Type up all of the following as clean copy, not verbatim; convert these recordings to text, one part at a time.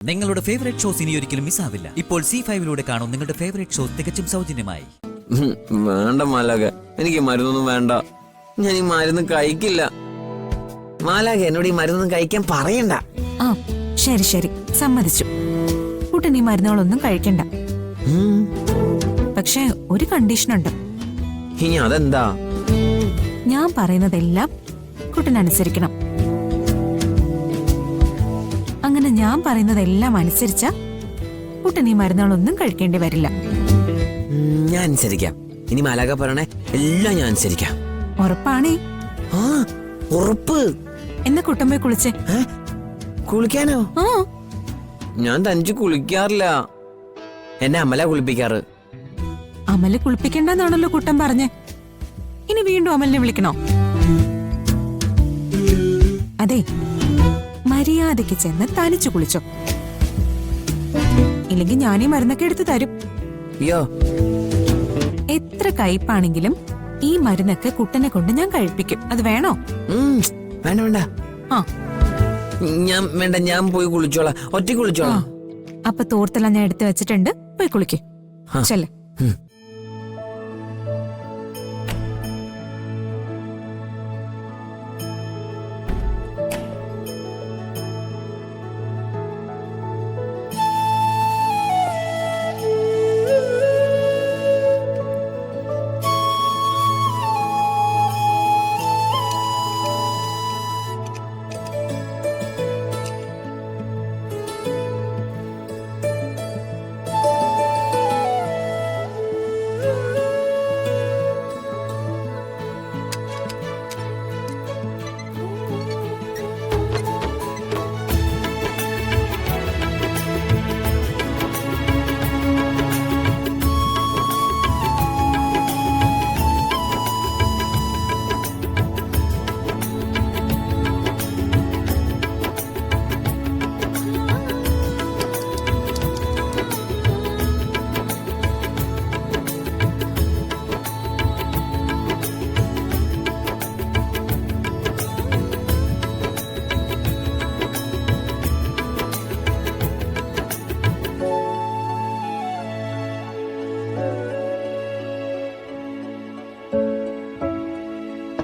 നിങ്ങളുടെ favourite shows ഇനി ഒരിക്കലും മിസ്സാവില്ല. ഇപ്പോൾ C5 കാണും നിങ്ങളുടെ ഫേവറേറ്റ് ഷോസ് തികച്ചും സൗജന്യമായി. വേണ്ട മാലാക, എനിക്ക് മരുന്നൊന്നും വേണ്ട. ഞാൻ ഈ മരുന്ന് കഴിക്കില്ല. മാലാക, എന്നോട് ഈ മരുന്നൊന്നും കഴിക്കാൻ പറയണ്ട. ആ ശരി ശരി, സമ്മതിച്ചു. കുട്ടൻ ഈ മരുന്നുകളൊന്നും കഴിക്കണ്ട. പക്ഷെ ഒരു കണ്ടീഷനുണ്ട്. ഇനി അതെന്താ? ഞാൻ പറയുന്നതെല്ലാം കുട്ടൻ അനുസരിക്കണം. അങ്ങനെ ഞാൻ പറയുന്നതെല്ലാം അനുസരിച്ച കുട്ടൻ ഈ മരുന്നുകളൊന്നും കഴിക്കേണ്ടി വരില്ല. ഞാൻ അനുസരിക്കാം. ഇനി മാലാക പറയണേ എല്ലാം ഞാൻ അനുസരിക്കാം. ഉറപ്പാണേ? ആ ഉറപ്പ്. എന്നാ കുട്ടൻ പോയി കുളിച്ചേ. കുളിക്കാനോ? ആ, ഞാൻ തനിച്ച് കുളിക്കാറില്ല. എന്നെ അമല കുളിപ്പിക്കാറ്. അമല് കുളിപ്പിക്കണ്ടെന്നാണല്ലോ കുട്ടൻ പറഞ്ഞേ. ഇനി വീണ്ടും അമലിനെ വിളിക്കണോ? അതെ, മര്യാദയ്ക്ക് ചെന്ന് തനിച്ചു കുളിച്ചോ. ഇല്ലെങ്കിൽ ഞാനീ മരുന്നൊക്കെ എടുത്തു തരും. അയ്യോ, എത്ര കയ്പാണെങ്കിലും ഈ മരുന്നൊക്കെ കുട്ടനെ കൊണ്ട് ഞാൻ കഴിപ്പിക്കും. അത് വേണോ? വേണ്ട വേണ്ട. ആ ഞാൻ വേണ്ട, ഞാൻ പോയി കുളിച്ചോളാം. ഒറ്റ കുളിച്ചോളാം. അപ്പൊ തോർത്തെല്ലാം ഞാൻ എടുത്തു വെച്ചിട്ടുണ്ട്. പോയി കുളിക്ക്. ചെല്ലേ.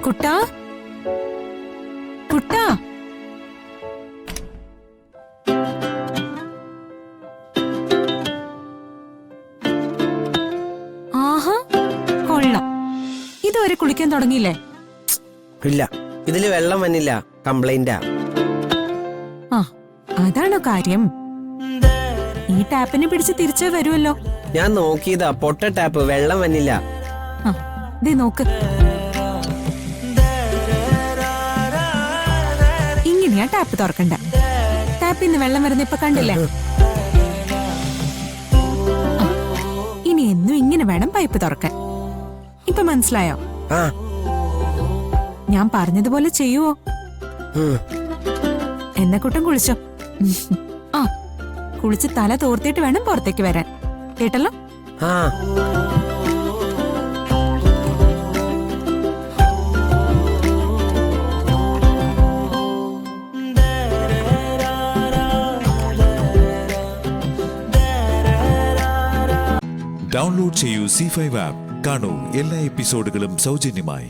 കുട്ടാ, കുട്ടാ, ആഹാ കൊള്ളാം. ഇതുവരെ കുളിക്കാൻ തുടങ്ങിയില്ലേ? ഇല്ല, ഇതില് വെള്ളം വന്നില്ല. കംപ്ലൈന്റാ. ആ അതാണോ കാര്യം? ഈ ടാപ്പിനെ പിടിച്ച് തിരിച്ചേ വരുമല്ലോ. ഞാൻ നോക്കിയതാ, പൊട്ട ടാപ്പ്, വെള്ളം വന്നില്ല. ആ ദേ നോക്ക്. ഇങ്ങനെയാ ടാപ്പ് തുറക്കണ്ട. ടാപ്പിൽ നിന്ന് വെള്ളം വരുന്ന ഇപ്പൊ കണ്ടില്ലേ? ഇനി എന്നും ഇങ്ങനെ വേണം പൈപ്പ് തുറക്കാൻ. ഇപ്പൊ മനസ്സിലായോ? ഞാൻ പറഞ്ഞതുപോലെ ചെയ്യുവോ? എന്നെ കുട്ടൻ കുളിച്ചോ. ആ കുളിച്ച് തല തോർത്തിട്ട് വേണം പുറത്തേക്ക് വരാൻ. കേട്ടല്ലോ? ഡൗൺലോഡ് ചെയ്യൂ C5 ആപ്പ്. കാണൂ എല്ലാ എപ്പിസോഡുകളും സൗജന്യമായി.